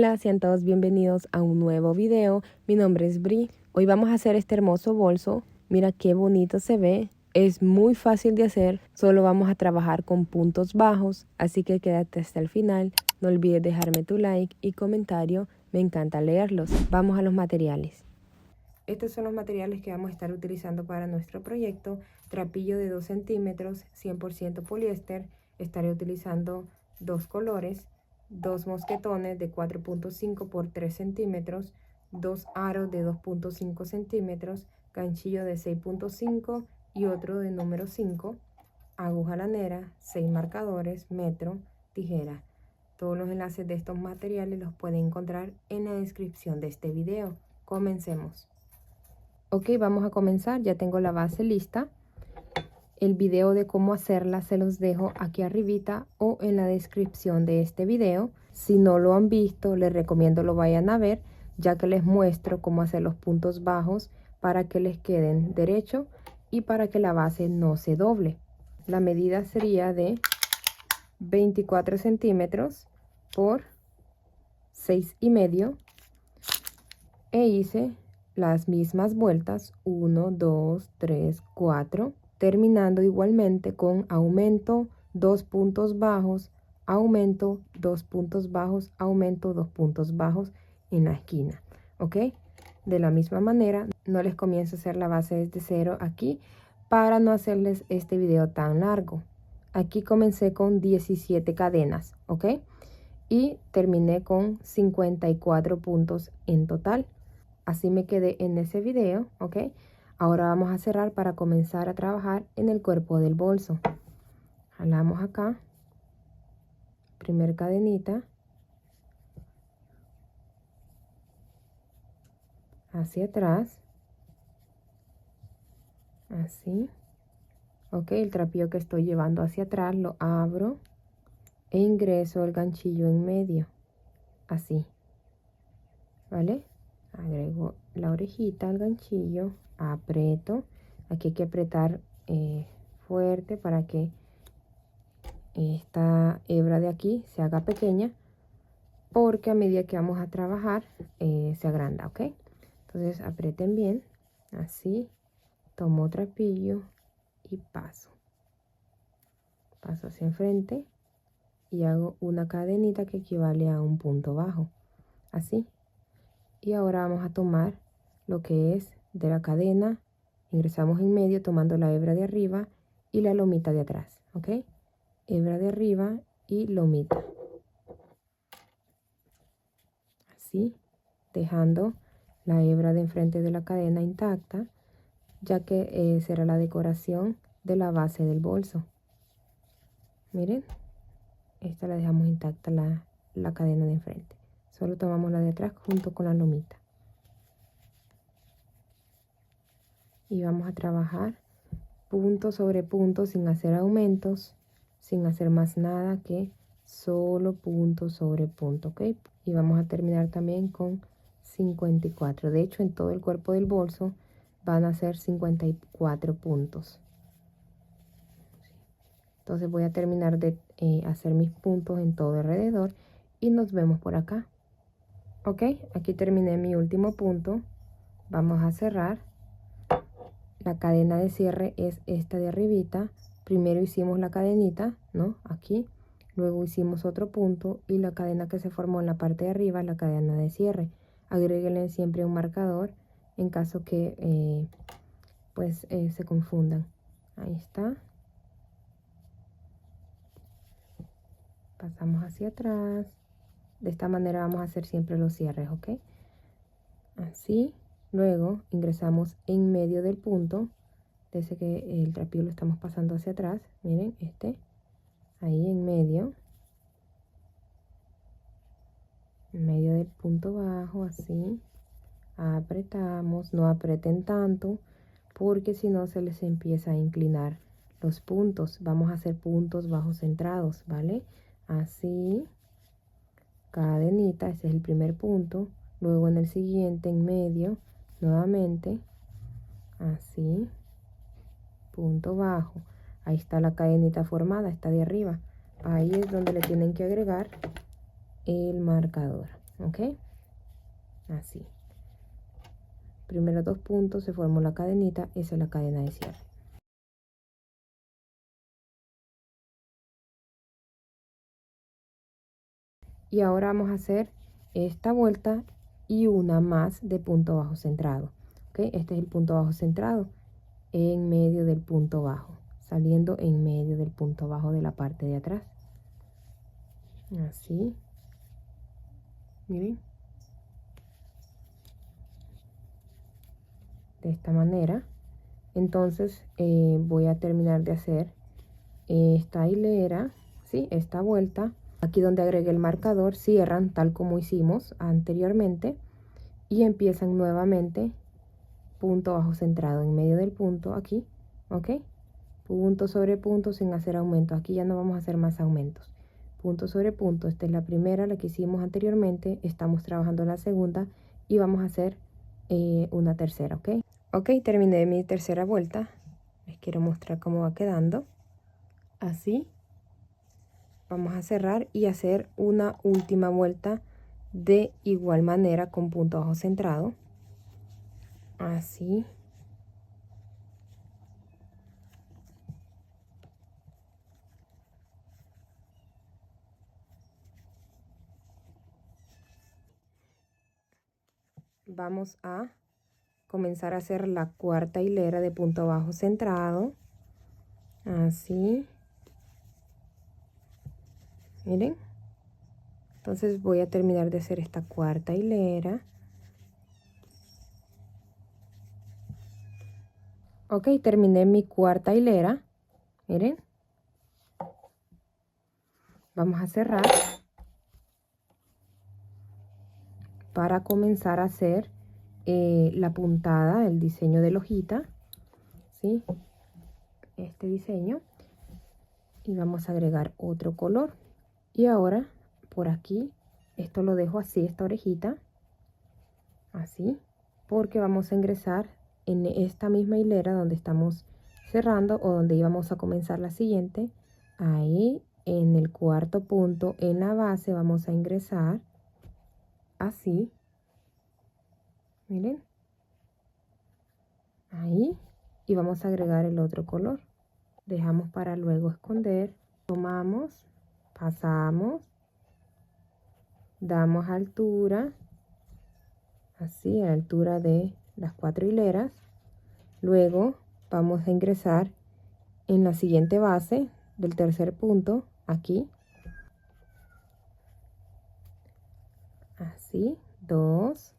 Hola, sean todos bienvenidos a un nuevo video. Mi nombre es Bri. Hoy vamos a hacer este hermoso bolso. Mira qué bonito se ve. Es muy fácil de hacer. Solo vamos a trabajar con puntos bajos. Así que quédate hasta el final. No olvides dejarme tu like y comentario. Me encanta leerlos. Vamos a los materiales. Estos son los materiales que vamos a estar utilizando para nuestro proyecto. Trapillo de 2 centímetros, 100% poliéster. Estaré utilizando 2 colores. 2 mosquetones de 4.5 por 3 centímetros, 2 aros de 2.5 centímetros, ganchillo de 6.5 y otro de número 5, aguja lanera, 6 marcadores, metro, tijera. Todos los enlaces de estos materiales los pueden encontrar en la descripción de este video. Comencemos. Ok, vamos a comenzar. Ya tengo la base lista. El video de cómo hacerla se los dejo aquí arribita o en la descripción de este video. Si no lo han visto, les recomiendo lo vayan a ver, ya que les muestro cómo hacer los puntos bajos para que les queden derecho y para que la base no se doble. La medida sería de 24 centímetros por 6,5 e hice las mismas vueltas 1, 2, 3, 4, terminando igualmente con aumento, 2 puntos bajos, aumento, 2 puntos bajos, aumento, 2 puntos bajos en la esquina. ¿Ok? De la misma manera, no les comienzo a hacer la base desde cero aquí para no hacerles este video tan largo. Aquí comencé con 17 cadenas, ¿ok? Y terminé con 54 puntos en total. Así me quedé en ese video, ¿ok? Ahora vamos a cerrar para comenzar a trabajar en el cuerpo del bolso. Jalamos acá, primer cadenita, hacia atrás, así, ok. El trapillo que estoy llevando hacia atrás lo abro e ingreso el ganchillo en medio, así, ¿vale? Agrego la orejita al ganchillo, aprieto. Aquí hay que apretar fuerte para que esta hebra de aquí se haga pequeña, porque a medida que vamos a trabajar se agranda, ¿ok? Entonces aprieten bien, así, tomo trapillo y paso hacia enfrente y hago una cadenita que equivale a un punto bajo, así. Y ahora vamos a tomar lo que es de la cadena, ingresamos en medio tomando la hebra de arriba y la lomita de atrás, ¿ok? Hebra de arriba y lomita, así, dejando la hebra de enfrente de la cadena intacta, ya que será la decoración de la base del bolso. Miren, esta la dejamos intacta, la cadena de enfrente. Solo tomamos la de atrás junto con la lomita. Y vamos a trabajar punto sobre punto sin hacer aumentos, sin hacer más nada que solo punto sobre punto, ¿ok? Y vamos a terminar también con 54. De hecho, en todo el cuerpo del bolso van a ser 54 puntos. Entonces voy a terminar de hacer mis puntos en todo alrededor y nos vemos por acá. Ok, aquí terminé mi último punto. Vamos a cerrar. La cadena de cierre es esta de arribita. Primero hicimos la cadenita, ¿no? Aquí. Luego hicimos otro punto y la cadena que se formó en la parte de arriba es la cadena de cierre. Agréguenle siempre un marcador en caso que se confundan. Ahí está. Pasamos hacia atrás. De esta manera vamos a hacer siempre los cierres, ¿ok? Así. Luego ingresamos en medio del punto. Desde que el trapillo lo estamos pasando hacia atrás. Miren, ahí en medio del punto bajo, así. Apretamos, no aprieten tanto, porque si no se les empieza a inclinar los puntos. Vamos a hacer puntos bajos centrados, ¿vale? Así, cadenita, ese es el primer punto. Luego en el siguiente, en medio, nuevamente, así, punto bajo. Ahí está la cadenita formada, está de arriba. Ahí es donde le tienen que agregar el marcador, ¿ok? Así. Primero 2 puntos, se formó la cadenita, esa es la cadena de cierre. Y ahora vamos a hacer esta vuelta y una más de punto bajo centrado, ¿ok? Este es el punto bajo centrado en medio del punto bajo, saliendo en medio del punto bajo de la parte de atrás. Así. Miren. De esta manera. Entonces voy a terminar de hacer esta hilera, ¿sí? Esta vuelta. Aquí donde agregué el marcador, cierran tal como hicimos anteriormente y empiezan nuevamente punto bajo centrado en medio del punto aquí, ¿ok? Punto sobre punto sin hacer aumento. Aquí ya no vamos a hacer más aumentos. Punto sobre punto. Esta es la primera, la que hicimos anteriormente. Estamos trabajando la segunda y vamos a hacer una tercera, ¿ok? Ok, terminé mi tercera vuelta. Les quiero mostrar cómo va quedando. Así. Vamos a cerrar y hacer una última vuelta de igual manera con punto bajo centrado. Así. Vamos a comenzar a hacer la cuarta hilera de punto bajo centrado. Así. Miren. Entonces voy a terminar de hacer esta cuarta hilera. Ok, terminé mi cuarta hilera. Miren. Vamos a cerrar para comenzar a hacer la puntada, el diseño de la hojita, ¿sí? Este diseño. Y vamos a agregar otro color. Y ahora por aquí, esto lo dejo así, esta orejita, así, porque vamos a ingresar en esta misma hilera donde estamos cerrando o donde íbamos a comenzar la siguiente. Ahí en el cuarto punto en la base vamos a ingresar así, miren, ahí, y vamos a agregar el otro color. Dejamos para luego esconder, tomamos, pasamos, damos altura, así, a la altura de las 4 hileras. Luego vamos a ingresar en la siguiente base del tercer punto, aquí, así, 2,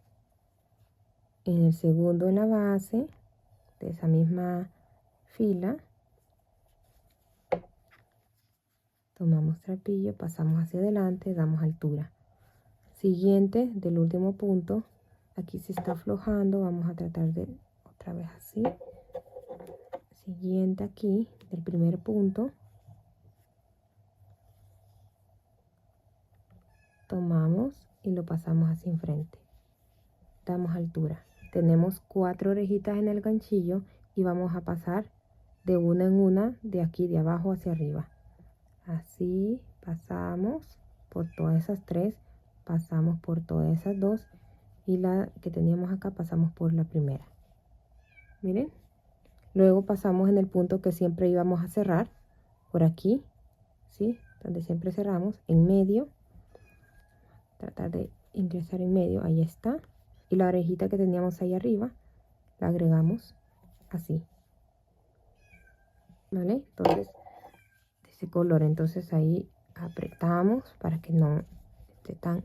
en el segundo en la base de esa misma fila, tomamos trapillo, pasamos hacia adelante, damos altura. Siguiente del último punto, aquí se está aflojando, vamos a tratar de otra vez así. Siguiente aquí del primer punto, tomamos y lo pasamos hacia enfrente, damos altura. Tenemos 4 orejitas en el ganchillo y vamos a pasar de una en una, de aquí de abajo hacia arriba. Así pasamos por todas esas 3, pasamos por todas esas 2 y la que teníamos acá pasamos por la primera. Miren, luego pasamos en el punto que siempre íbamos a cerrar, por aquí, ¿sí? Donde siempre cerramos, en medio, tratar de ingresar en medio, ahí está. Y la orejita que teníamos ahí arriba, la agregamos así, ¿vale? Entonces, de ese color, entonces ahí apretamos para que no esté tan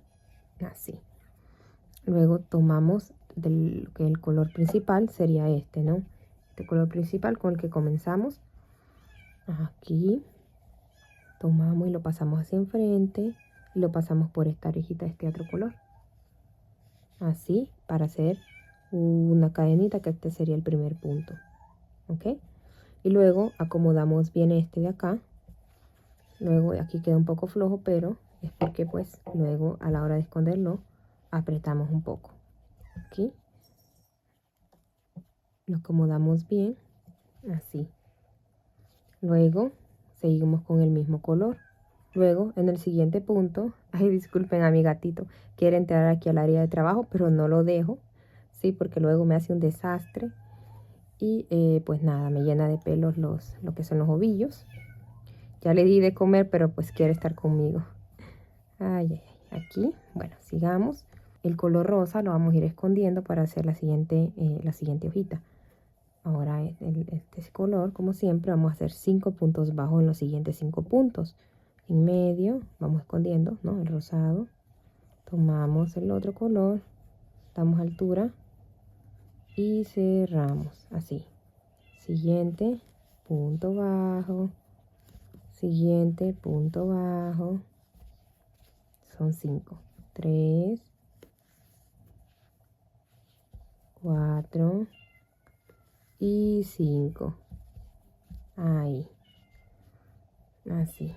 así. Luego tomamos del que el color principal sería este, ¿no? Este color principal con el que comenzamos. Aquí tomamos y lo pasamos hacia enfrente y lo pasamos por esta orejita de este otro color. Así, para hacer una cadenita, que este sería el primer punto, ¿ok? Y luego acomodamos bien este de acá. Luego aquí queda un poco flojo, pero es porque pues luego a la hora de esconderlo apretamos un poco. Aquí lo acomodamos bien, así. Luego seguimos con el mismo color. Luego, en el siguiente punto, ay, disculpen a mi gatito, quiere entrar aquí al área de trabajo, pero no lo dejo, sí, porque luego me hace un desastre. Y pues nada, me llena de pelos lo que son los ovillos. Ya le di de comer, pero pues quiere estar conmigo. Ay, ay, ay. Aquí, bueno, sigamos. El color rosa lo vamos a ir escondiendo para hacer la siguiente hojita. Ahora este color, como siempre, vamos a hacer 5 puntos bajos en los siguientes 5 puntos. En medio, vamos escondiendo, ¿no? El rosado. Tomamos el otro color, damos altura y cerramos, así. Siguiente, punto bajo. Siguiente, punto bajo. Son 5. 3, 4 y 5. Ahí. Así.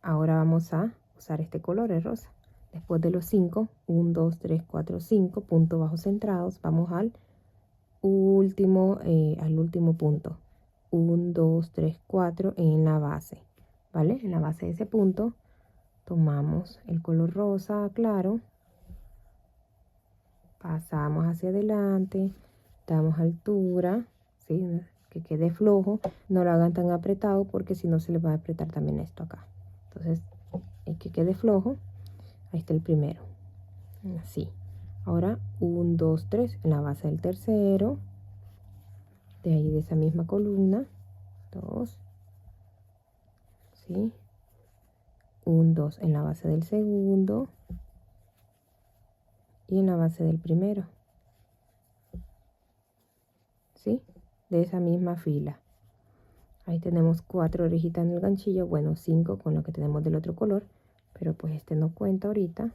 Ahora vamos a usar este color, el rosa. Después de los 5, 1, 2, 3, 4, 5 puntos bajos centrados, vamos al último punto. 1, 2, 3, 4 en la base. ¿Vale? En la base de ese punto tomamos el color rosa claro, pasamos hacia adelante, damos altura, ¿sí? Que quede flojo, no lo hagan tan apretado porque si no se le va a apretar también esto acá. Entonces, que quede flojo. Ahí está el primero, así. Ahora 1, 2, 3 en la base del tercero, de ahí de esa misma columna, 2, ¿sí? 1, 2 en la base del segundo y en la base del primero, ¿sí? De esa misma fila. Ahí tenemos 4 orejitas en el ganchillo, bueno, 5 con lo que tenemos del otro color, pero pues este no cuenta ahorita.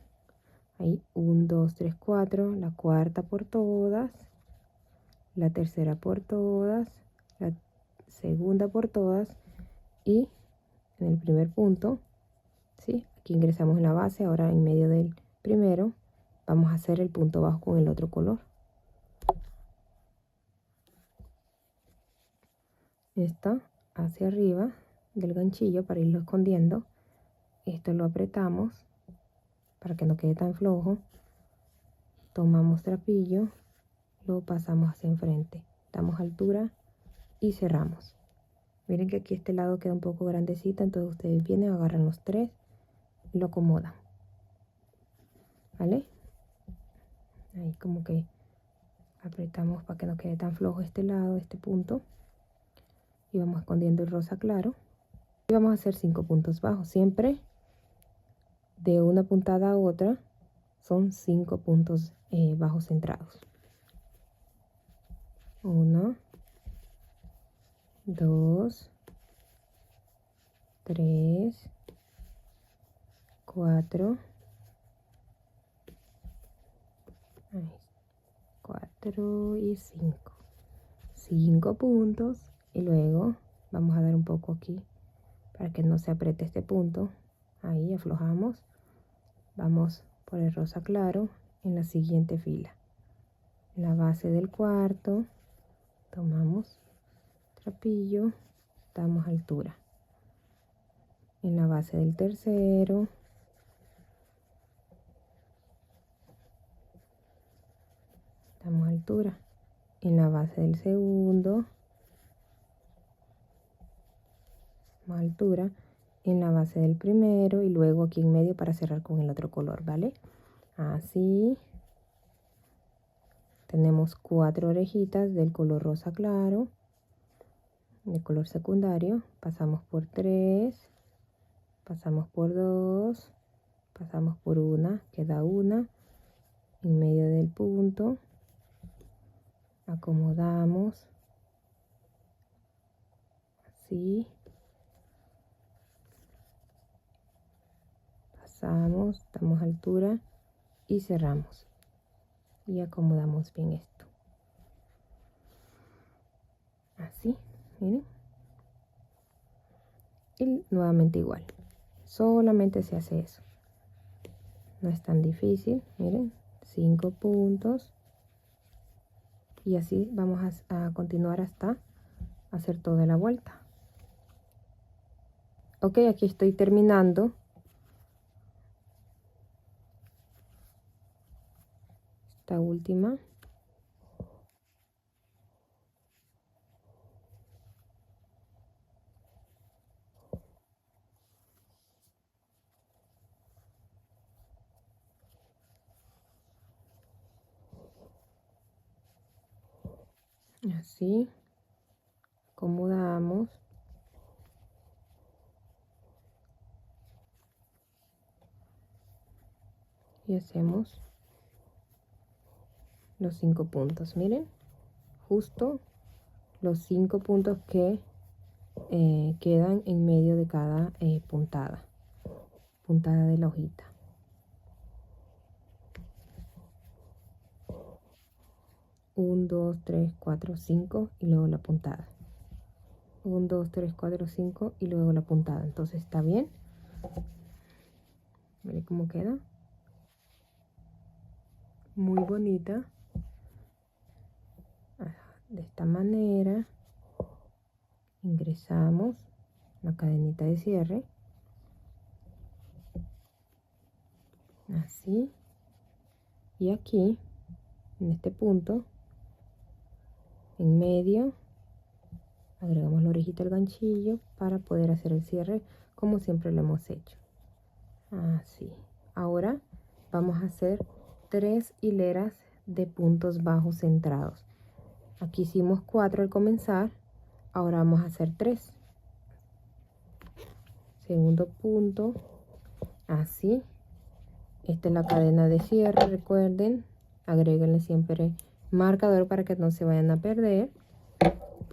Ahí 1, 2, 3, 4, la cuarta por todas, la tercera por todas, la segunda por todas y en el primer punto, ¿sí? Aquí ingresamos en la base, ahora en medio del primero vamos a hacer el punto bajo con el otro color. Esta hacia arriba del ganchillo para irlo escondiendo. Esto lo apretamos para que no quede tan flojo. Tomamos trapillo, lo pasamos hacia enfrente, damos altura y cerramos. Miren que aquí este lado queda un poco grandecita, entonces ustedes vienen, agarran los 3 y lo acomodan, ¿vale? Ahí como que apretamos para que no quede tan flojo este lado, este punto, y vamos escondiendo el rosa claro y vamos a hacer 5 puntos bajos. Siempre de una puntada a otra son 5 puntos bajos centrados. 1, 2, 3, 4, 4 y 5. 5 puntos y luego vamos a dar un poco aquí para que no se apriete este punto. Ahí aflojamos. Vamos por el rosa claro en la siguiente fila. En la base del cuarto tomamos trapillo, damos altura. En la base del tercero damos altura. En la base del segundo damos altura. En la base del primero y luego aquí en medio para cerrar con el otro color, ¿vale? Así. Tenemos 4 orejitas del color rosa claro, de color secundario. Pasamos por 3, pasamos por 2, pasamos por una, queda una en medio del punto, acomodamos así, pasamos, damos altura y cerramos y acomodamos bien esto, así, miren, y nuevamente igual, solamente se hace eso, no es tan difícil, miren, 5 puntos. Y así vamos a continuar hasta hacer toda la vuelta. Ok, aquí estoy terminando. Esta última. Así. Acomodamos. Y hacemos los 5 puntos. Miren, justo los 5 puntos que quedan en medio de cada puntada de la hojita. Un, 2, 3, 4, 5 y luego la puntada. 1, 2, 3, 4, 5 y luego la puntada. Entonces está bien. Miren cómo queda. Muy bonita. De esta manera ingresamos la cadenita de cierre. Así. Y aquí, en este punto, en medio, agregamos la orejita al ganchillo para poder hacer el cierre como siempre lo hemos hecho. Así. Ahora vamos a hacer 3 hileras de puntos bajos centrados. Aquí hicimos 4 al comenzar, ahora vamos a hacer 3. Segundo punto, así. Esta es la cadena de cierre, recuerden, agréguenle siempre marcador para que no se vayan a perder.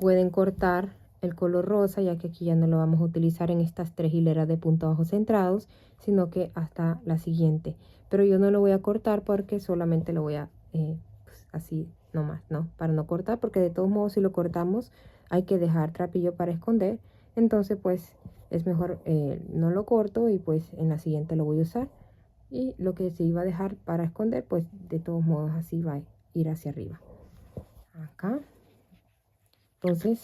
Pueden cortar el color rosa, ya que aquí ya no lo vamos a utilizar en estas 3 hileras de puntos bajos centrados, sino que hasta la siguiente. Pero yo no lo voy a cortar porque solamente lo voy a pues así nomás, ¿no? Para no cortar, porque de todos modos si lo cortamos hay que dejar trapillo para esconder. Entonces pues es mejor no lo corto y pues en la siguiente lo voy a usar. Y lo que se iba a dejar para esconder, pues de todos modos así va a ir hacia arriba. Acá. Entonces,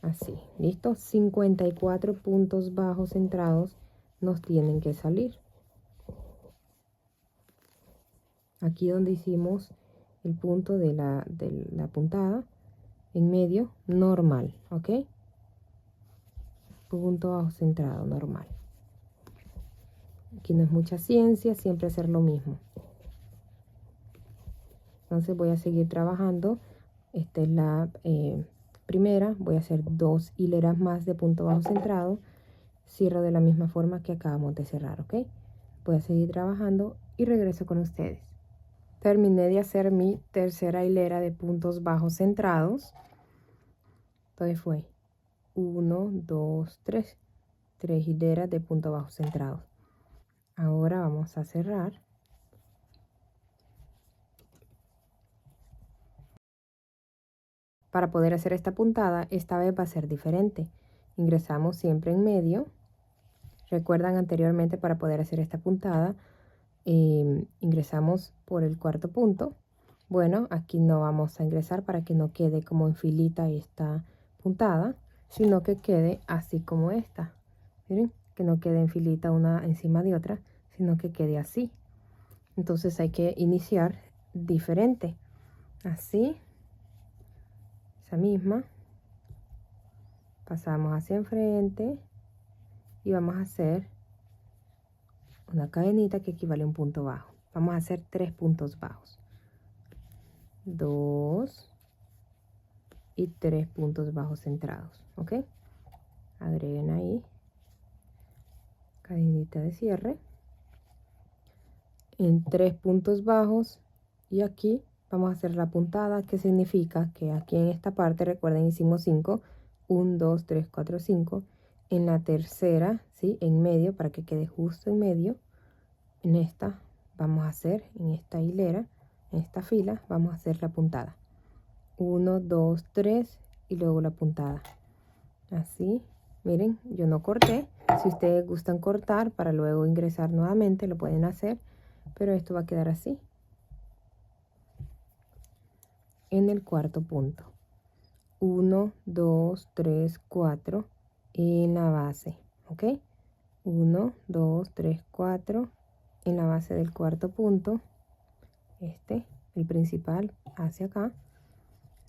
así, ¿listo? 54 puntos bajos centrados nos tienen que salir. Aquí donde hicimos el punto de la puntada, en medio, normal, ¿ok? Punto bajo centrado, normal. Aquí no es mucha ciencia, siempre hacer lo mismo. Entonces voy a seguir trabajando. Esta es la primera. Voy a hacer 2 hileras más de punto bajo centrado. Cierro de la misma forma que acabamos de cerrar, ¿ok? Voy a seguir trabajando y regreso con ustedes. Terminé de hacer mi tercera hilera de puntos bajos centrados. Entonces fue 1, 2, 3. 3 hileras de puntos bajos centrados. Ahora vamos a cerrar. Para poder hacer esta puntada, esta vez va a ser diferente. Ingresamos siempre en medio. Recuerdan anteriormente, para poder hacer esta puntada, ingresamos por el cuarto punto. Bueno, aquí no vamos a ingresar para que no quede como en filita esta puntada, sino que quede así como esta. Miren, que no quede en filita una encima de otra, sino que quede así. Entonces hay que iniciar diferente. Así. Esa misma. Pasamos hacia enfrente y vamos a hacer una cadenita que equivale a un punto bajo. Vamos a hacer 3 puntos bajos. 2 y 3 puntos bajos centrados, ¿ok? Agreguen ahí cadenita de cierre en 3 puntos bajos y aquí vamos a hacer la puntada, que significa que aquí en esta parte, recuerden, hicimos 5, 1, 2, 3, 4, 5. En la tercera, ¿sí? En medio, para que quede justo en medio, en esta vamos a hacer, en esta hilera, en esta fila, vamos a hacer la puntada. 1, 2, 3 y luego la puntada. Así, miren, yo no corté. Si ustedes gustan cortar para luego ingresar nuevamente, lo pueden hacer, pero esto va a quedar así. En el cuarto punto. 1, 2, 3, 4 en la base, ¿ok? 1, 2, 3, 4 en la base del cuarto punto, el principal hacia acá,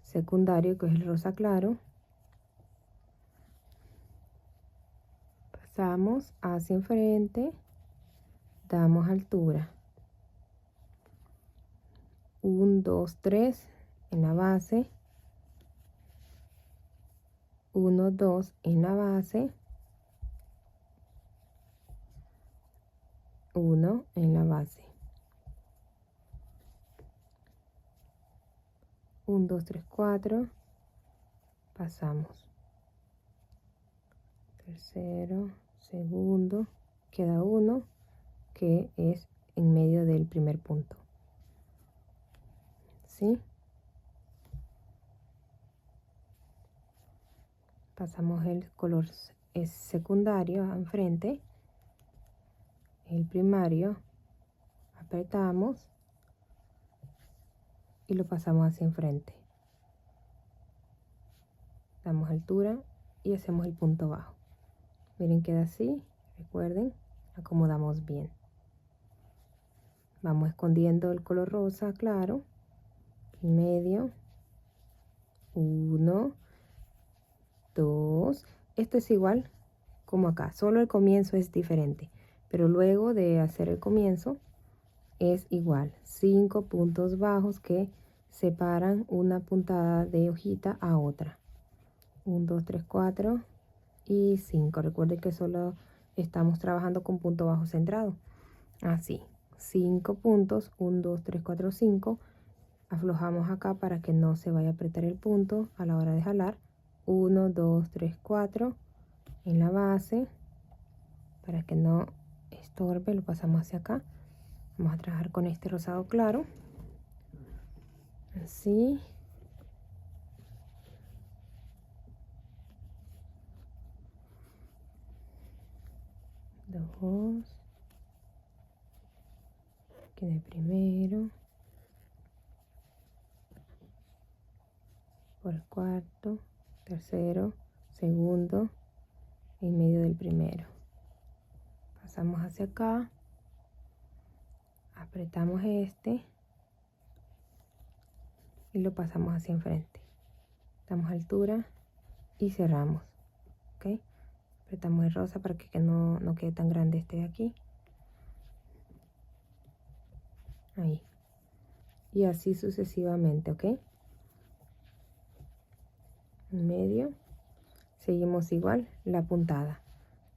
secundario que es el rosa claro, pasamos hacia enfrente, damos altura, 1, 2, 3 en la base, 1, 2 en la base, 1 en la base, 1, 2, 3, 4, pasamos, tercero, segundo, queda uno que es en medio del primer punto, ¿sí? Pasamos el color secundario enfrente, el primario, apretamos y lo pasamos hacia enfrente, damos altura y hacemos el punto bajo. Miren, queda así. Recuerden, acomodamos bien, vamos escondiendo el color rosa claro en medio, 1, 2, esto es igual como acá, solo el comienzo es diferente, pero luego de hacer el comienzo es igual, 5 puntos bajos que separan una puntada de hojita a otra, 1, 2, 3, 4 y 5. Recuerden que solo estamos trabajando con punto bajo centrado, así, 5 puntos, 1, 2, 3, 4, 5, aflojamos acá para que no se vaya a apretar el punto a la hora de jalar, 1, 2, 3, 4 en la base, para que no estorbe, lo pasamos hacia acá. Vamos a trabajar con este rosado claro, así, dos, aquí en el primero, por el cuarto, tercero, segundo, en medio del primero, pasamos hacia acá, apretamos y lo pasamos hacia enfrente, damos altura y cerramos, ¿ok? Apretamos el rosa para que no quede tan grande este de aquí, ahí, y así sucesivamente, ¿ok? En medio, seguimos igual la puntada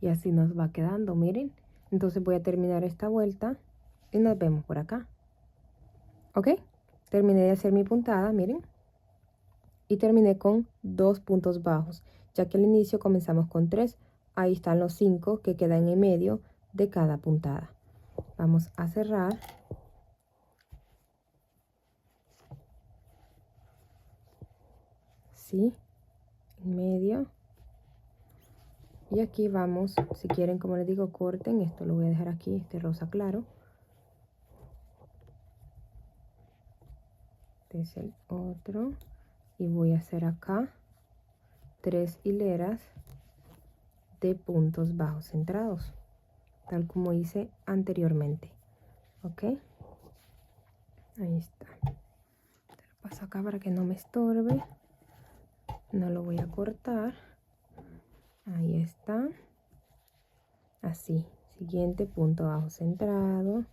y así nos va quedando, miren. Entonces voy a terminar esta vuelta y nos vemos por acá, ¿ok? Terminé de hacer mi puntada, miren, y terminé con 2 puntos bajos, ya que al inicio comenzamos con 3. Ahí están los 5 que quedan en medio de cada puntada. Vamos a cerrar, ¿sí? En medio, y aquí vamos, si quieren, como les digo, corten, esto lo voy a dejar aquí, este rosa claro, este es el otro, y voy a hacer acá 3 hileras de puntos bajos centrados, tal como hice anteriormente, ¿ok? Ahí está, te lo paso acá para que no me estorbe, no lo voy a cortar, ahí está, así, siguiente punto bajo centrado,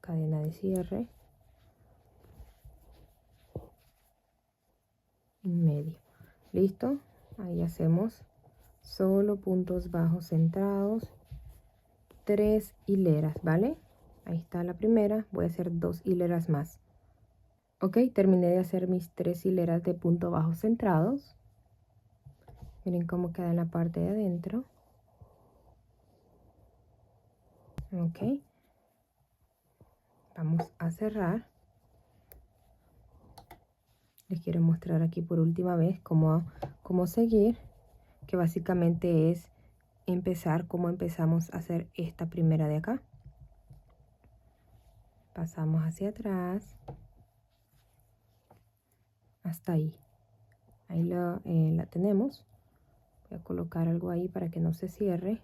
cadena de cierre, en medio, listo. Ahí hacemos solo puntos bajos centrados, 3 hileras, ¿vale? Ahí está la primera, voy a hacer 2 hileras más, ok. Terminé de hacer mis 3 hileras de punto bajo centrados, miren cómo queda en la parte de adentro, ok. Vamos a cerrar. Les quiero mostrar aquí por última vez cómo seguir, que básicamente es empezar como empezamos a hacer esta primera de acá. Pasamos hacia atrás hasta ahí. Ahí la tenemos. Voy a colocar algo ahí para que no se cierre.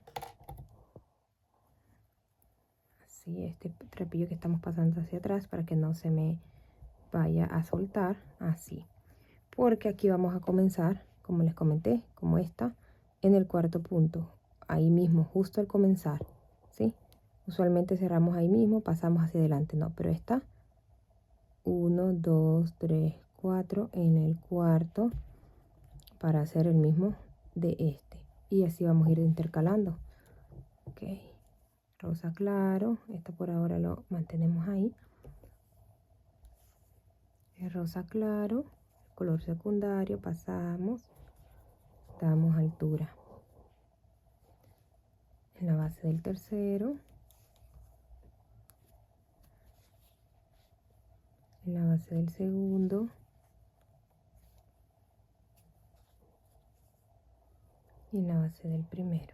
Así, este trapillo que estamos pasando hacia atrás para que no se me vaya a soltar. Así. Porque aquí vamos a comenzar, como les comenté, como esta, en el cuarto punto. Ahí mismo, justo al comenzar. ¿Sí? Usualmente cerramos ahí mismo, pasamos hacia adelante. No, pero esta 1, 2, 3, 4 en el cuarto para hacer el mismo de este. Y así vamos a ir intercalando. Ok. Rosa claro. Esta por ahora lo mantenemos ahí. El rosa claro. Color secundario. Pasamos. Damos altura. En la base del tercero. En la base del segundo. Y en la base del primero.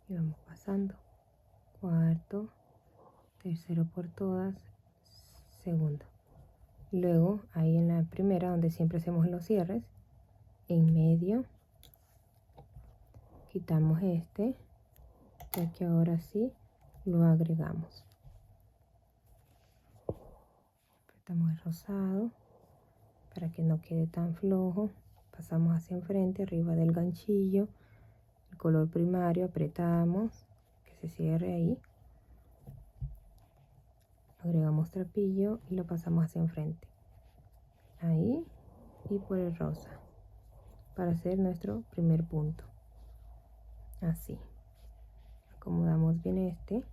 Y vamos pasando. Cuarto, tercero por todas, segundo. Luego, ahí en la primera, donde siempre hacemos los cierres, en medio, quitamos este, ya que ahora sí lo agregamos. Apretamos el rosado para que no quede tan flojo. Pasamos hacia enfrente, arriba del ganchillo, el color primario, apretamos, que se cierre ahí. Agregamos trapillo y lo pasamos hacia enfrente. Ahí y por el rosa. Para hacer nuestro primer punto. Así. Acomodamos bien este.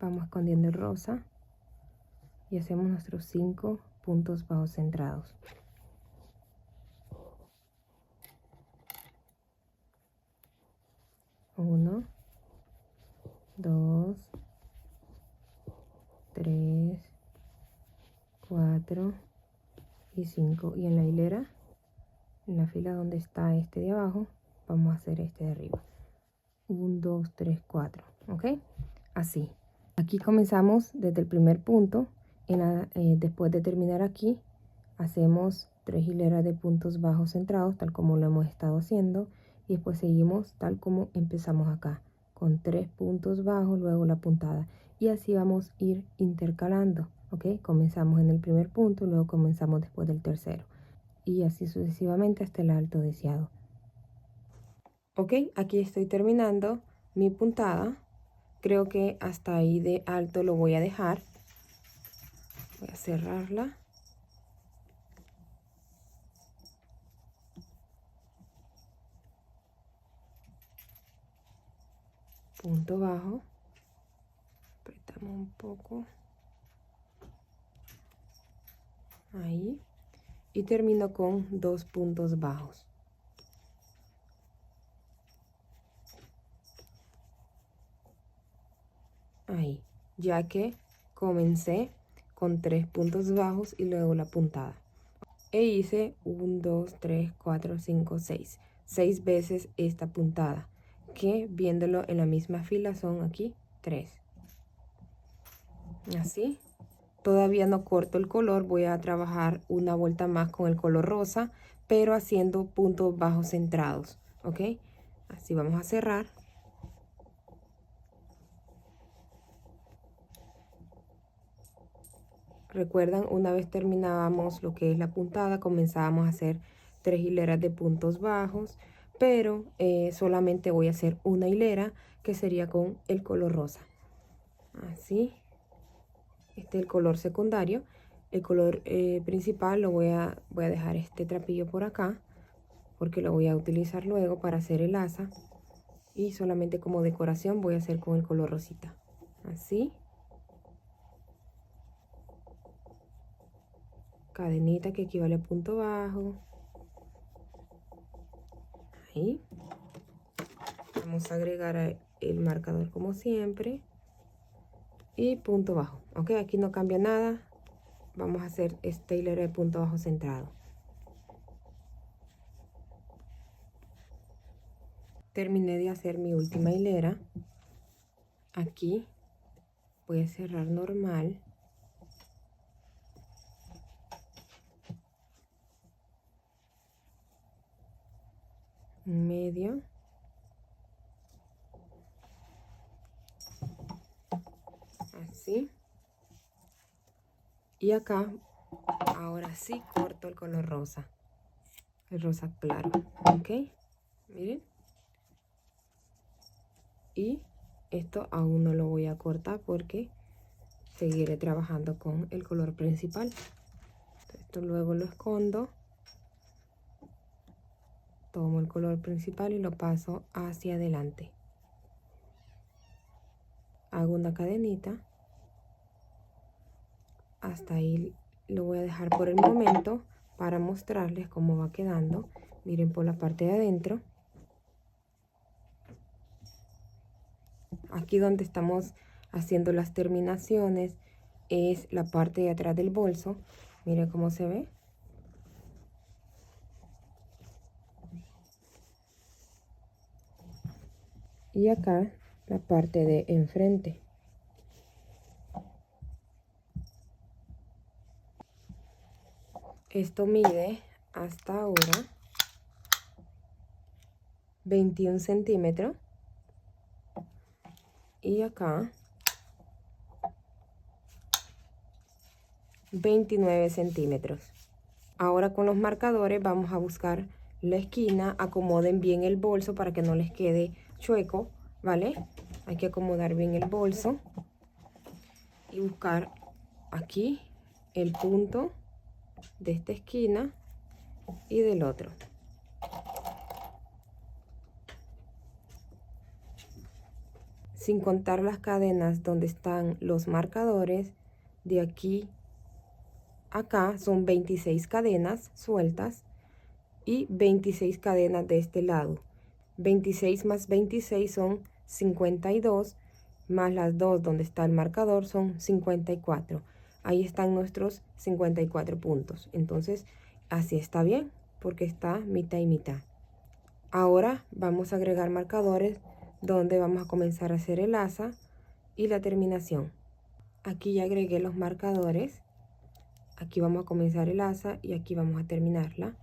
Vamos escondiendo el rosa. Y hacemos nuestros 5 puntos bajos centrados. Uno, 2, 3, 4 y 5. Y en la hilera, en la fila donde está este de abajo, vamos a hacer este de arriba. 1, 2, 3, 4. ¿Ok? Así. Aquí comenzamos desde el primer punto. Después de terminar aquí, hacemos 3 hileras de puntos bajos centrados, tal como lo hemos estado haciendo. Y después seguimos tal como empezamos acá, con 3 puntos bajos, luego la puntada. Y así vamos a ir intercalando. ¿Ok? Comenzamos en el primer punto, luego comenzamos después del tercero. Y así sucesivamente hasta el alto deseado. Ok, aquí estoy terminando mi puntada. Creo que hasta ahí de alto lo voy a dejar. Voy a cerrarla. Punto bajo. Apretamos un poco. Ahí. Y termino con 2 puntos bajos. Ahí. Ya que comencé con 3 puntos bajos y luego la puntada. E hice 1, 2, 3, 4, 5, 6. 6 veces esta puntada. Que viéndolo en la misma fila son aquí 3. Así. Todavía no corto el color, voy a trabajar una vuelta más con el color rosa, pero haciendo puntos bajos centrados, ¿ok? Así vamos a cerrar. Recuerdan, una vez terminábamos lo que es la puntada, comenzábamos a hacer 3 hileras de puntos bajos, pero solamente voy a hacer una hilera que sería con el color rosa. Así. Este es el color secundario. El color principal lo voy a dejar este trapillo por acá, porque lo voy a utilizar luego para hacer el asa. Y solamente como decoración voy a hacer con el color rosita. Así. Cadenita que equivale a punto bajo. Ahí. Vamos a agregar el marcador como siempre. Y punto bajo. Ok, aquí no cambia nada. Vamos a hacer esta hilera de punto bajo centrado. Terminé de hacer mi última hilera. Aquí voy a cerrar normal. En medio. Así. Y acá, ahora sí corto el color rosa. El rosa claro, ¿ok? Miren. Y esto aún no lo voy a cortar porque seguiré trabajando con el color principal. Esto luego lo escondo. Tomo el color principal y lo paso hacia adelante. Hago una cadenita. Hasta ahí lo voy a dejar por el momento para mostrarles cómo va quedando. Miren por la parte de adentro. Aquí donde estamos haciendo las terminaciones es la parte de atrás del bolso. Miren cómo se ve. Y acá la parte de enfrente. Esto mide hasta ahora 21 centímetros. Y acá 29 centímetros. Ahora con los marcadores vamos a buscar la esquina. Acomoden bien el bolso para que no les quede chueco, ¿vale? Hay que acomodar bien el bolso y buscar aquí el punto de esta esquina y del otro. Sin contar las cadenas donde están los marcadores, de aquí a acá son 26 cadenas sueltas y 26 cadenas de este lado. 26 más 26 son 52, más las dos donde está el marcador son 54. Ahí están nuestros 54 puntos. Entonces, así está bien, porque está mitad y mitad. Ahora vamos a agregar marcadores donde vamos a comenzar a hacer el asa y la terminación. Aquí ya agregué los marcadores. Aquí vamos a comenzar el asa y aquí vamos a terminarla.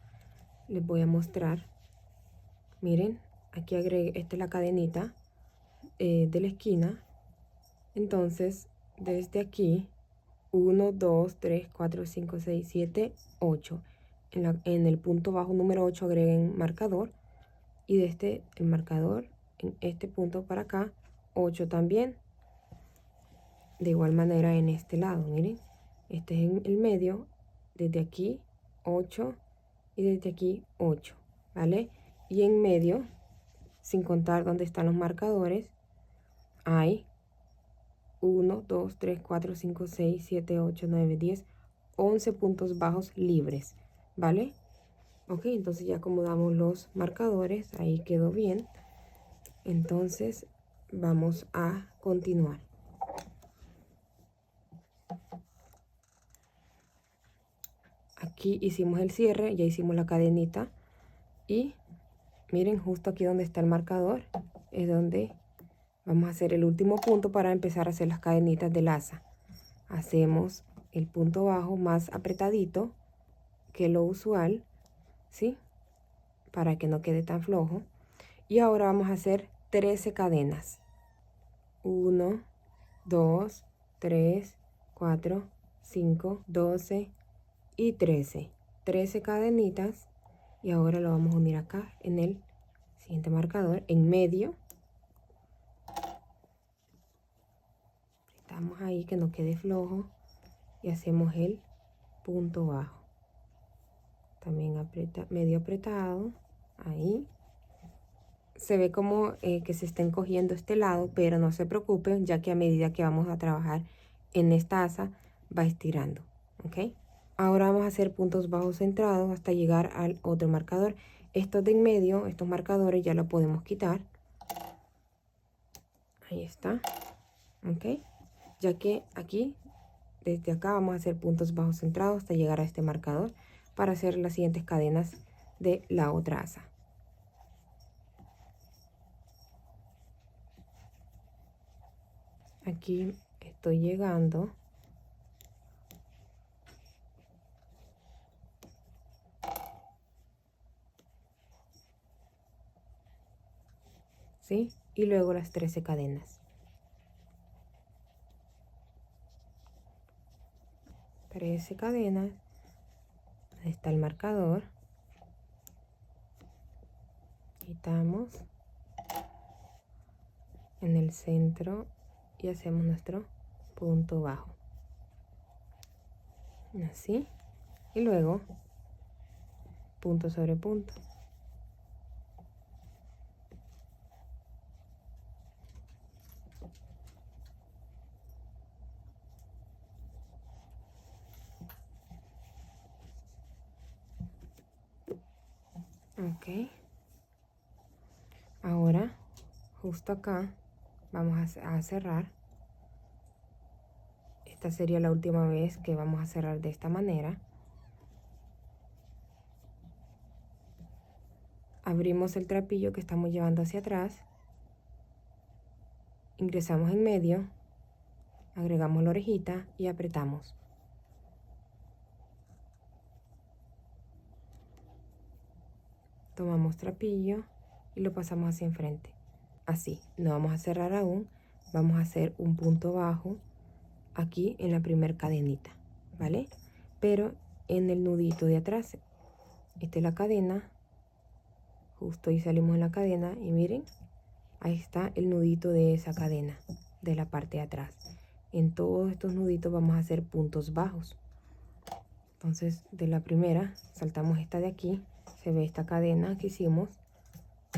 Les voy a mostrar. Miren, aquí agregué, esta es la cadenita de la esquina. Entonces, desde aquí, 1, 2, 3, 4, 5, 6, 7, 8. En el punto bajo número 8 agreguen marcador. Y desde el marcador, en este punto para acá, 8 también. De igual manera en este lado, miren. Este es en el medio, desde aquí 8 y desde aquí 8, ¿vale? Y en medio, sin contar donde están los marcadores, hay 1, 2, 3, 4, 5, 6, 7, 8, 9, 10, 11 puntos bajos libres, ¿vale? Ok, entonces ya acomodamos los marcadores, ahí quedó bien. Entonces vamos a continuar. Aquí hicimos el cierre, ya hicimos la cadenita y miren justo aquí donde está el marcador es donde vamos a hacer el último punto para empezar a hacer las cadenitas del asa. Hacemos el punto bajo más apretadito que lo usual, ¿sí? Para que no quede tan flojo. Y ahora vamos a hacer 13 cadenas. 1, 2, 3, 4, 5, 12 y 13. 13 cadenitas. Y ahora lo vamos a unir acá en el siguiente marcador, en medio. Apretamos ahí que no quede flojo y hacemos el punto bajo. También medio apretado, ahí. Se ve como que se está encogiendo este lado, pero no se preocupen, ya que a medida que vamos a trabajar en esta asa, va estirando, ¿ok? Ahora vamos a hacer puntos bajos centrados hasta llegar al otro marcador. Estos de en medio, estos marcadores ya lo podemos quitar. Ahí está, ¿ok? Ya que aquí, desde acá vamos a hacer puntos bajos centrados hasta llegar a este marcador para hacer las siguientes cadenas de la otra asa. Aquí estoy llegando. ¿Sí? Y luego las 13 cadenas. 13 cadenas. Ahí está el marcador. Quitamos en el centro y hacemos nuestro punto bajo. Así. Y luego punto sobre punto. Ok. Ahora, justo acá, vamos a cerrar. Esta sería la última vez que vamos a cerrar de esta manera. Abrimos el trapillo que estamos llevando hacia atrás. Ingresamos en medio. Agregamos la orejita y apretamos. Tomamos trapillo y lo pasamos hacia enfrente. Así, no vamos a cerrar aún. Vamos a hacer un punto bajo aquí en la primera cadenita, ¿vale? Pero en el nudito de atrás. Esta es la cadena. Justo ahí salimos en la cadena y miren, ahí está el nudito de esa cadena, de la parte de atrás. En todos estos nuditos vamos a hacer puntos bajos. Entonces, de la primera, saltamos esta de aquí. Se ve esta cadena que hicimos.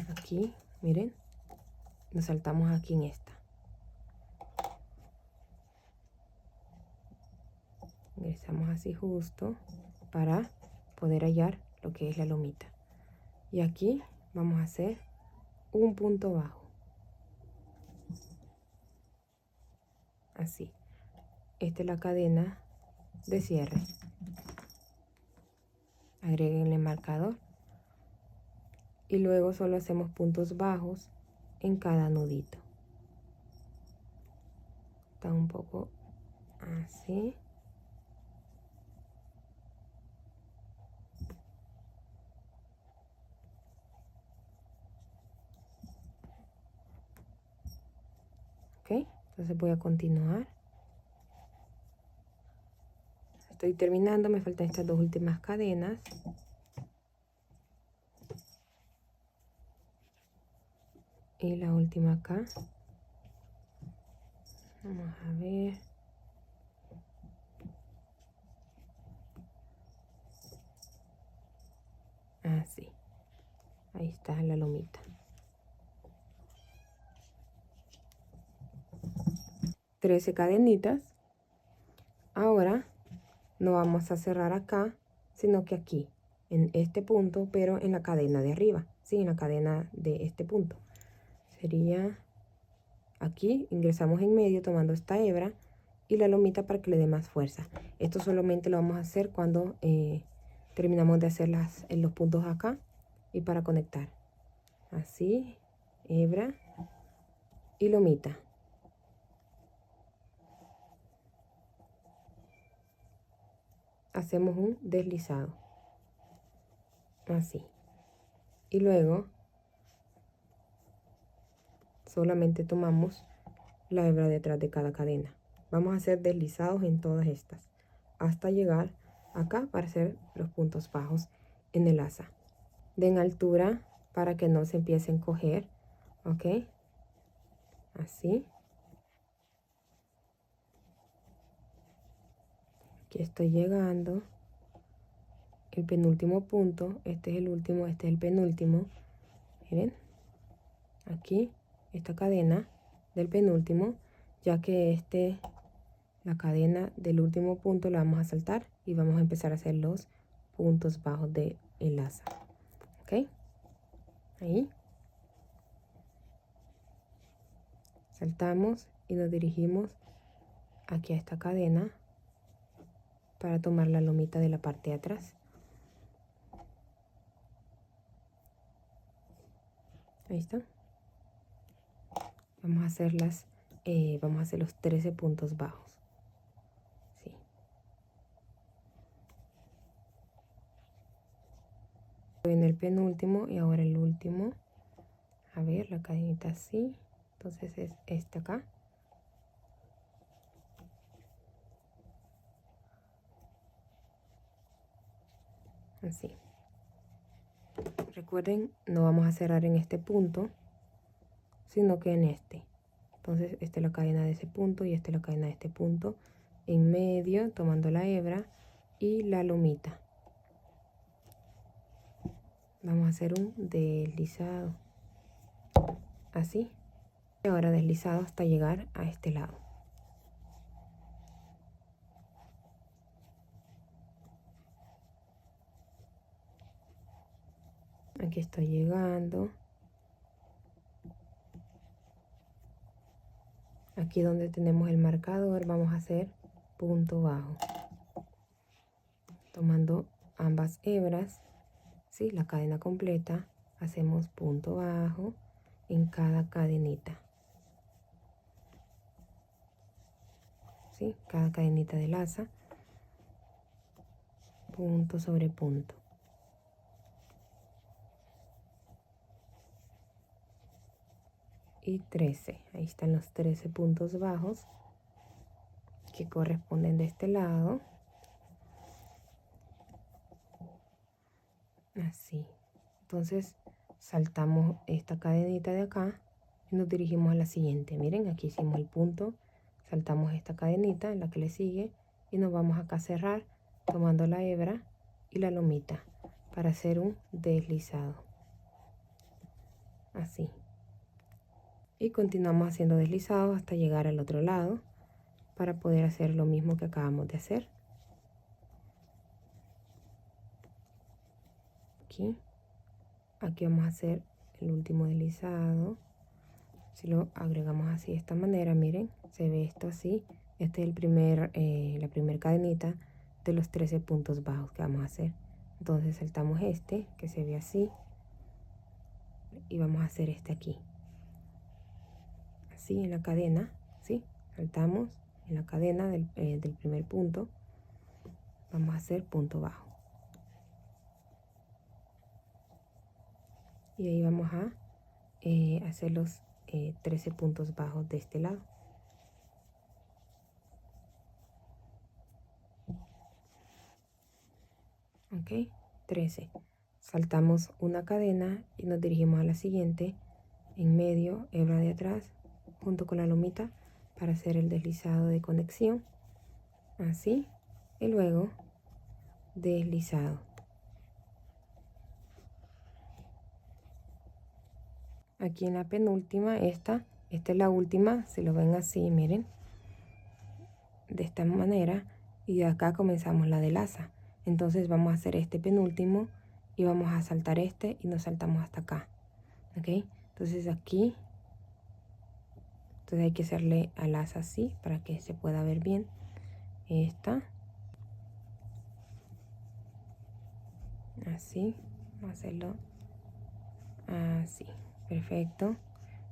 Aquí, miren. Nos saltamos aquí en esta. Ingresamos así justo para poder hallar lo que es la lomita. Y aquí vamos a hacer un punto bajo. Así. Esta es la cadena de cierre. Agréguenle el marcador. Y luego solo hacemos puntos bajos en cada nudito. Está un poco así. Ok, entonces voy a continuar. Estoy terminando, me faltan estas dos últimas cadenas. Y la última acá. Vamos a ver. Así. Ahí está la lomita. 13 cadenitas. Ahora no vamos a cerrar acá, sino que aquí, en este punto, pero en la cadena de arriba. Sí, en la cadena de este punto. Sería aquí, ingresamos en medio tomando esta hebra y la lomita para que le dé más fuerza. Esto solamente lo vamos a hacer cuando terminamos de hacer los puntos acá y para conectar. Así, hebra y lomita. Hacemos un deslizado. Así. Y luego solamente tomamos la hebra detrás de cada cadena. Vamos a hacer deslizados en todas estas hasta llegar acá para hacer los puntos bajos en el asa. Den altura para que no se empiecen a coger, ¿ok? Así. Aquí estoy llegando. El penúltimo punto, este es el último, este es el penúltimo. Miren, aquí esta cadena del penúltimo, ya que la cadena del último punto la vamos a saltar y vamos a empezar a hacer los puntos bajos del asa. ¿Ok? Ahí. Saltamos y nos dirigimos aquí a esta cadena para tomar la lomita de la parte de atrás. Ahí está. Vamos a hacerlas vamos a hacer los 13 puntos bajos. ¿Sí? En el penúltimo y ahora el último. A ver, la cadenita así. Entonces es esta acá. Así. Recuerden, no vamos a cerrar en este punto, sino que en este. Entonces, esta es la cadena de ese punto y esta es la cadena de este punto. En medio, tomando la hebra y la lomita. Vamos a hacer un deslizado. Así. Y ahora deslizado hasta llegar a este lado. Aquí estoy llegando. Aquí donde tenemos el marcador vamos a hacer punto bajo. Tomando ambas hebras, ¿sí? La cadena completa, hacemos punto bajo en cada cadenita. ¿Sí? Cada cadenita de laza, punto sobre punto. Y 13, ahí están los 13 puntos bajos que corresponden de este lado. Así. Entonces saltamos esta cadenita de acá y nos dirigimos a la siguiente. Miren, aquí hicimos el punto, saltamos esta cadenita en la que le sigue y nos vamos acá a cerrar tomando la hebra y la lomita para hacer un deslizado. Así. Y continuamos haciendo deslizados hasta llegar al otro lado para poder hacer lo mismo que acabamos de hacer. Aquí vamos a hacer el último deslizado. Si lo agregamos así de esta manera, miren, se ve esto así. Este es la primera cadenita de los 13 puntos bajos que vamos a hacer. Entonces saltamos este, que se ve así, y vamos a hacer este aquí. Así en la cadena, ¿sí? Saltamos en la cadena del primer punto. Vamos a hacer punto bajo. Y ahí vamos a hacer los 13 puntos bajos de este lado. Ok, 13. Saltamos una cadena y nos dirigimos a la siguiente. En medio, hebra de atrás, junto con la lomita para hacer el deslizado de conexión. Así. Y luego deslizado. Aquí en la penúltima, esta es la última, si lo ven así, miren, de esta manera, y de acá comenzamos la de laza. Entonces vamos a hacer este penúltimo y vamos a saltar este y nos saltamos hasta acá. ¿Ok? Entonces aquí, entonces hay que hacerle a laza así para que se pueda ver bien. Esta, así, vamos a hacerlo así. Perfecto.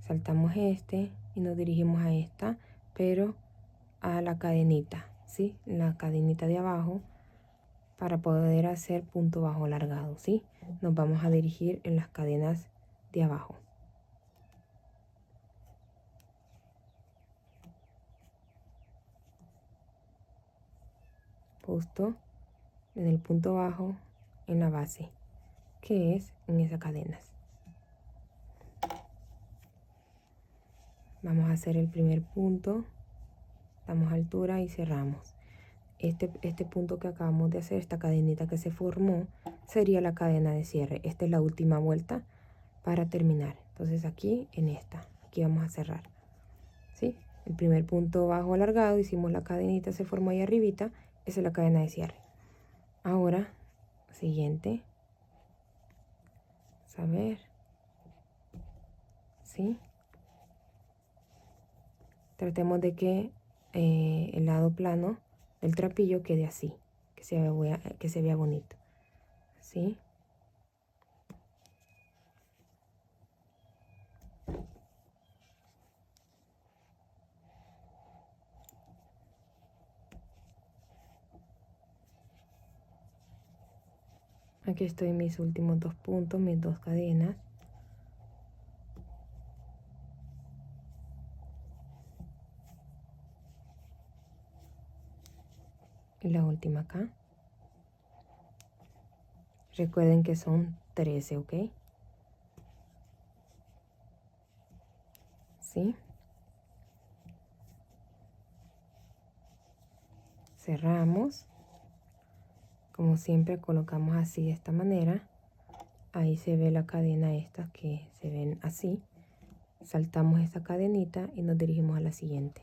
Saltamos este y nos dirigimos a esta, pero a la cadenita, ¿sí? La cadenita de abajo para poder hacer punto bajo alargado, ¿sí? Nos vamos a dirigir en las cadenas de abajo. Justo en el punto bajo en la base, que es en esas cadenas. Vamos a hacer el primer punto, damos altura y cerramos. Este punto que acabamos de hacer, esta cadenita que se formó, sería la cadena de cierre. Esta es la última vuelta para terminar. Entonces aquí en esta, aquí vamos a cerrar. ¿Sí? El primer punto bajo alargado, hicimos la cadenita, se formó ahí arribita, esa es la cadena de cierre. Ahora, siguiente. Vamos a ver. ¿Sí? Tratemos de que el lado plano del trapillo quede así, que se vea bonito. ¿Sí? Aquí estoy en mis últimos 2 puntos, mis 2 cadenas. Y la última acá. Recuerden que son 13, ¿ok? ¿Sí? Cerramos. Como siempre colocamos así de esta manera. Ahí se ve la cadena estas que se ven así. Saltamos esta cadenita y nos dirigimos a la siguiente.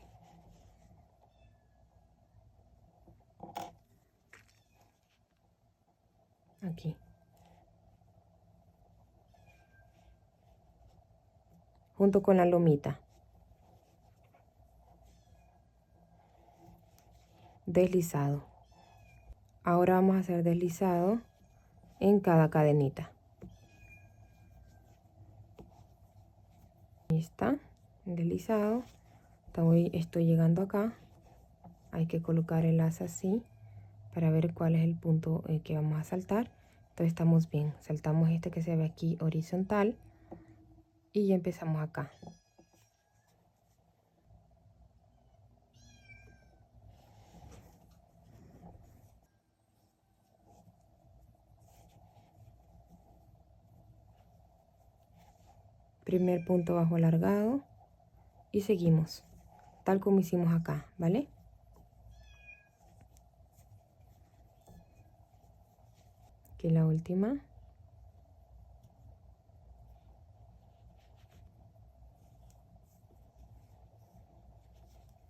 Aquí. Junto con la lomita. Deslizado. Ahora vamos a hacer deslizado en cada cadenita. Ahí está, deslizado. Estoy llegando acá. Hay que colocar el asa así para ver cuál es el punto que vamos a saltar. Entonces estamos bien. Saltamos este que se ve aquí horizontal y ya empezamos acá. Primer punto bajo alargado y seguimos tal como hicimos acá, ¿vale? Aquí la última.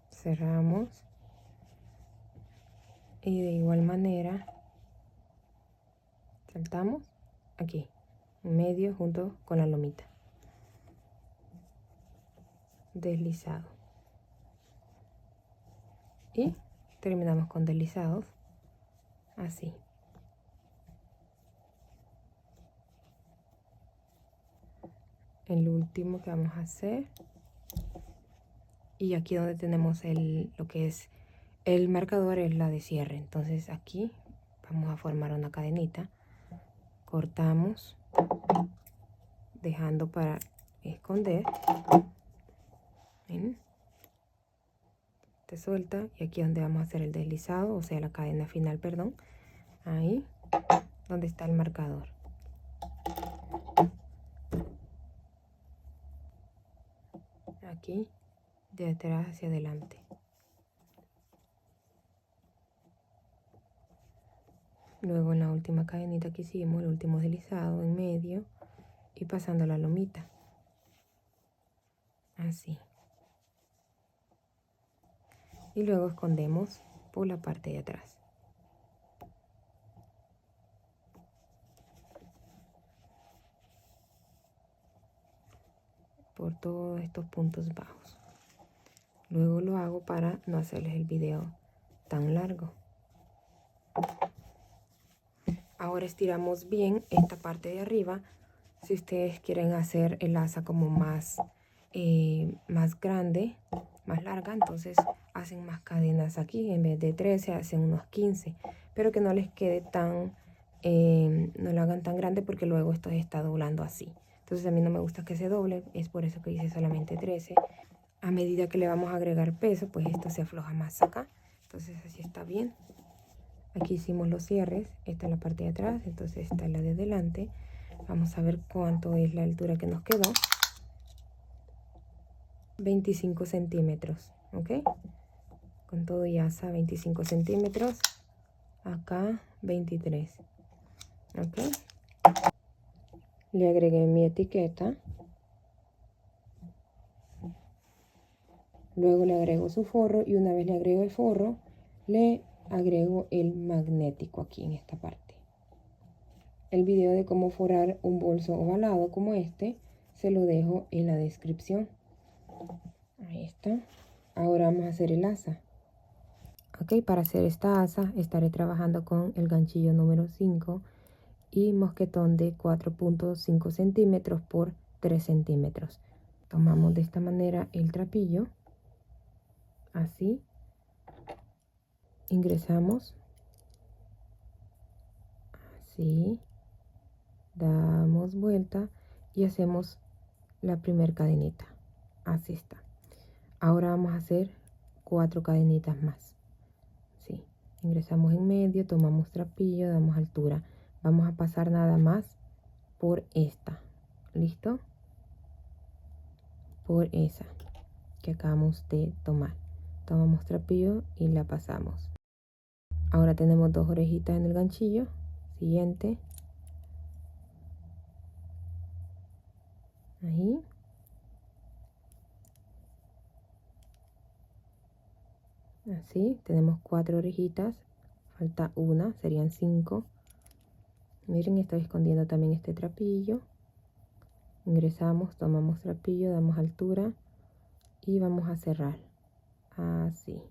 Cerramos y de igual manera saltamos aquí en medio junto con la lomita. Deslizado y terminamos con deslizados así. El último que vamos a hacer, y aquí donde tenemos lo que es el marcador es la de cierre. Entonces aquí vamos a formar una cadenita, cortamos dejando para esconder. ¿Ven? Te suelta y aquí es donde vamos a hacer el deslizado, o sea la cadena final, perdón, ahí donde está el marcador. Aquí de atrás hacia adelante. Luego en la última cadenita que hicimos, el último deslizado en medio y pasando la lomita. Así. Y luego escondemos por la parte de atrás. Por todos estos puntos bajos. Luego lo hago para no hacerles el video tan largo. Ahora estiramos bien esta parte de arriba. Si ustedes quieren hacer el asa como más grande, más larga, entonces hacen más cadenas aquí. En vez de 13 hacen unos 15, pero que no les quede tan, no lo hagan tan grande porque luego esto se está doblando así. Entonces a mí no me gusta que se doble, es por eso que hice solamente 13. A medida que le vamos a agregar peso, pues esto se afloja más acá. Entonces así está bien. Aquí hicimos los cierres, esta es la parte de atrás, entonces esta es la de delante. Vamos a ver cuánto es la altura que nos quedó. 25 centímetros, ¿ok? Con todo y asa 25 centímetros. Acá 23, ¿ok? Le agregué mi etiqueta. Luego le agrego su forro y una vez le agrego el forro, le agrego el magnético aquí en esta parte. El video de cómo forrar un bolso ovalado como este se lo dejo en la descripción. Ahí está. Ahora vamos a hacer el asa. Ok, para hacer esta asa estaré trabajando con el ganchillo número 5 y mosquetón de 4.5 centímetros por 3 centímetros. Tomamos de esta manera el trapillo, así, ingresamos, así, damos vuelta y hacemos la primera cadenita. Así está. Ahora vamos a hacer 4 cadenitas más. ¿Sí? Ingresamos en medio, tomamos trapillo, damos altura. Vamos a pasar nada más por esta. ¿Listo? Por esa que acabamos de tomar. Tomamos trapillo y la pasamos. Ahora tenemos 2 orejitas en el ganchillo. Siguiente. Ahí. Así. Tenemos 4 orejitas. Falta una. Serían 5. Miren, estoy escondiendo también este trapillo. Ingresamos, tomamos trapillo, damos altura y vamos a cerrar. Así.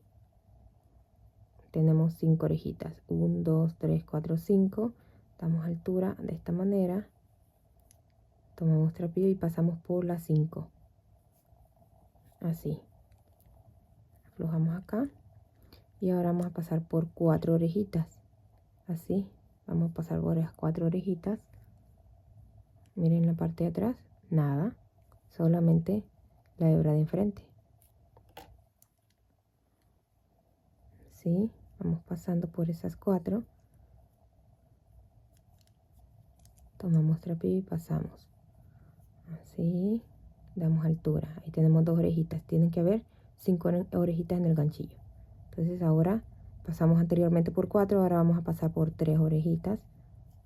Tenemos 5 orejitas. 1, 2, 3, 4, 5. Damos altura de esta manera. Tomamos trapillo y pasamos por las 5. Así. Aflojamos acá. Y ahora vamos a pasar por 4 orejitas. Así. Vamos a pasar por las 4 orejitas. Miren la parte de atrás. Nada. Solamente la hebra de enfrente. Así. Vamos pasando por esas 4. Tomamos trapillo y pasamos. Así. Damos altura. Ahí tenemos 2 orejitas. Tienen que haber 5 orejitas en el ganchillo. Entonces ahora pasamos anteriormente por 4. Ahora vamos a pasar por 3 orejitas.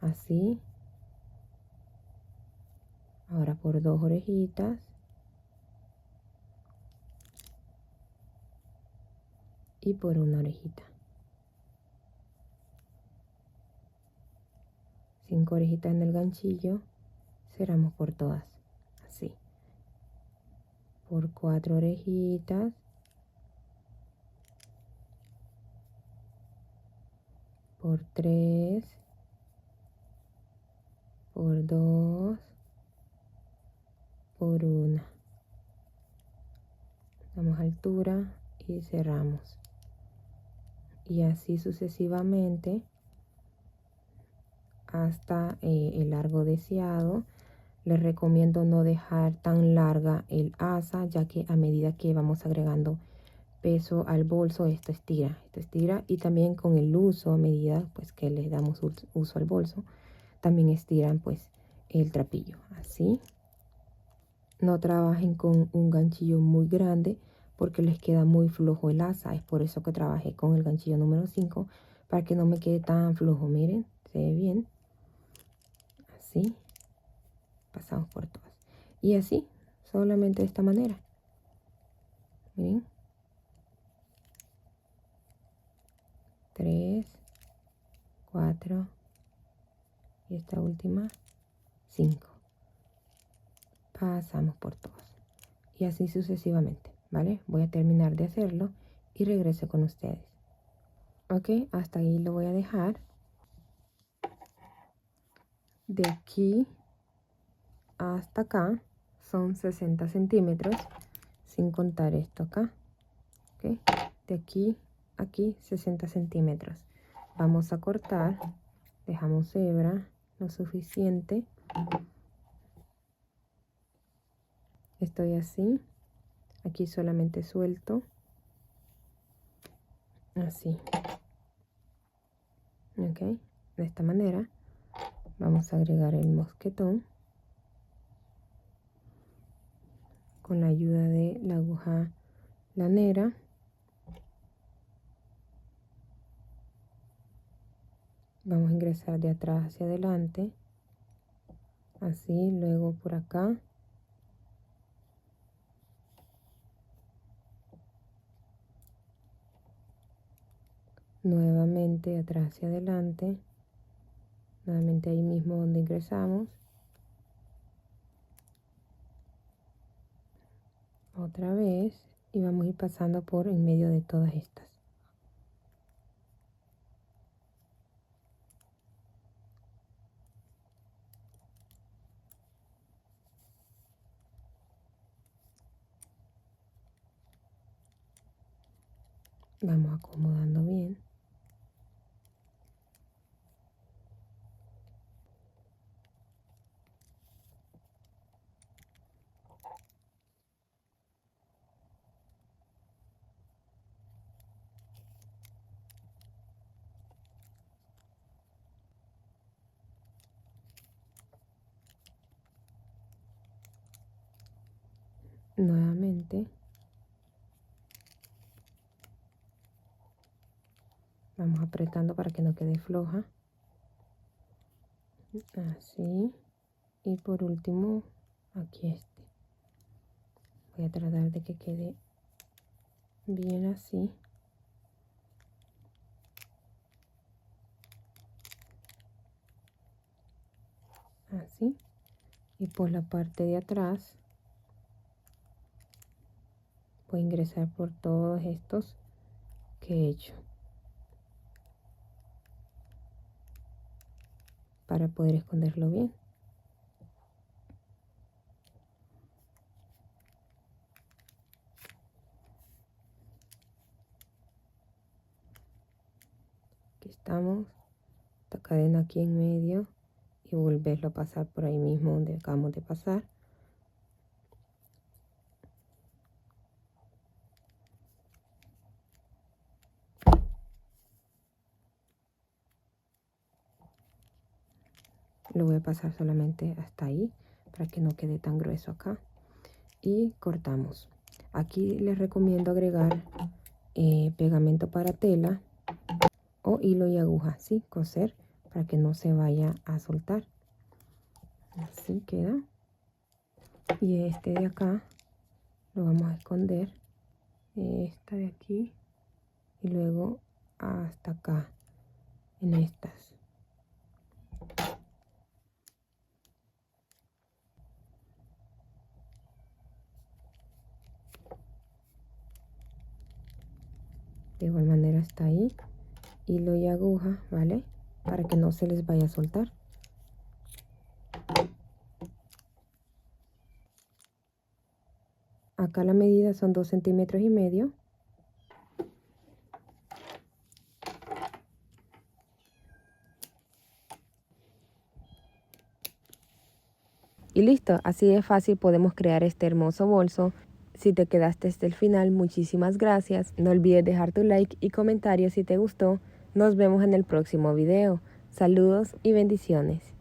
Así. Ahora por 2 orejitas. Y por una orejita. 5 orejitas en el ganchillo. Cerramos por todas. Así. Por 4 orejitas. Por 3. Por 2. Por 1. Damos altura y cerramos. Y así sucesivamente hasta el largo deseado. Les recomiendo no dejar tan larga el asa, ya que a medida que vamos agregando peso al bolso, esto estira y también con el uso, a medida pues que le damos uso al bolso, también estiran pues el trapillo. Así. No trabajen con un ganchillo muy grande porque les queda muy flojo el asa. Es por eso que trabajé con el ganchillo número 5, para que no me quede tan flojo. Miren, se ve bien. Así. Pasamos por todas. Y así, solamente de esta manera. Miren. 3, 4 y esta última 5. Pasamos por todas. Y así sucesivamente, ¿vale? Voy a terminar de hacerlo y regreso con ustedes. Ok, hasta ahí lo voy a dejar. De aquí hasta acá son 60 centímetros, sin contar esto acá. ¿Okay? De aquí a aquí 60 centímetros. Vamos a cortar, dejamos hebra lo suficiente. Estoy así, aquí solamente suelto, así. Ok, de esta manera vamos a agregar el mosquetón con la ayuda de la aguja lanera. Vamos a ingresar de atrás hacia adelante, así, luego por acá. Nuevamente atrás hacia adelante, nuevamente ahí mismo donde ingresamos. Otra vez y vamos a ir pasando por en medio de todas estas. Vamos acomodando bien. Nuevamente vamos apretando para que no quede floja. Así. Y por último, aquí este. Voy a tratar de que quede bien así. Así. Y por la parte de atrás voy a ingresar por todos estos que he hecho para poder esconderlo bien. Aquí estamos, esta cadena aquí en medio y volverlo a pasar por ahí mismo donde acabamos de pasar. Lo voy a pasar solamente hasta ahí para que no quede tan grueso acá. Y cortamos. Aquí les recomiendo agregar pegamento para tela o hilo y aguja, ¿sí? Coser para que no se vaya a soltar. Así queda. Y este de acá lo vamos a esconder. Esta de aquí y luego hasta acá en estas. De igual manera está ahí, hilo y aguja, ¿vale? Para que no se les vaya a soltar. Acá la medida son 2,5 centímetros. Y listo, así de fácil podemos crear este hermoso bolso. Si te quedaste hasta el final, muchísimas gracias. No olvides dejar tu like y comentario si te gustó. Nos vemos en el próximo video. Saludos y bendiciones.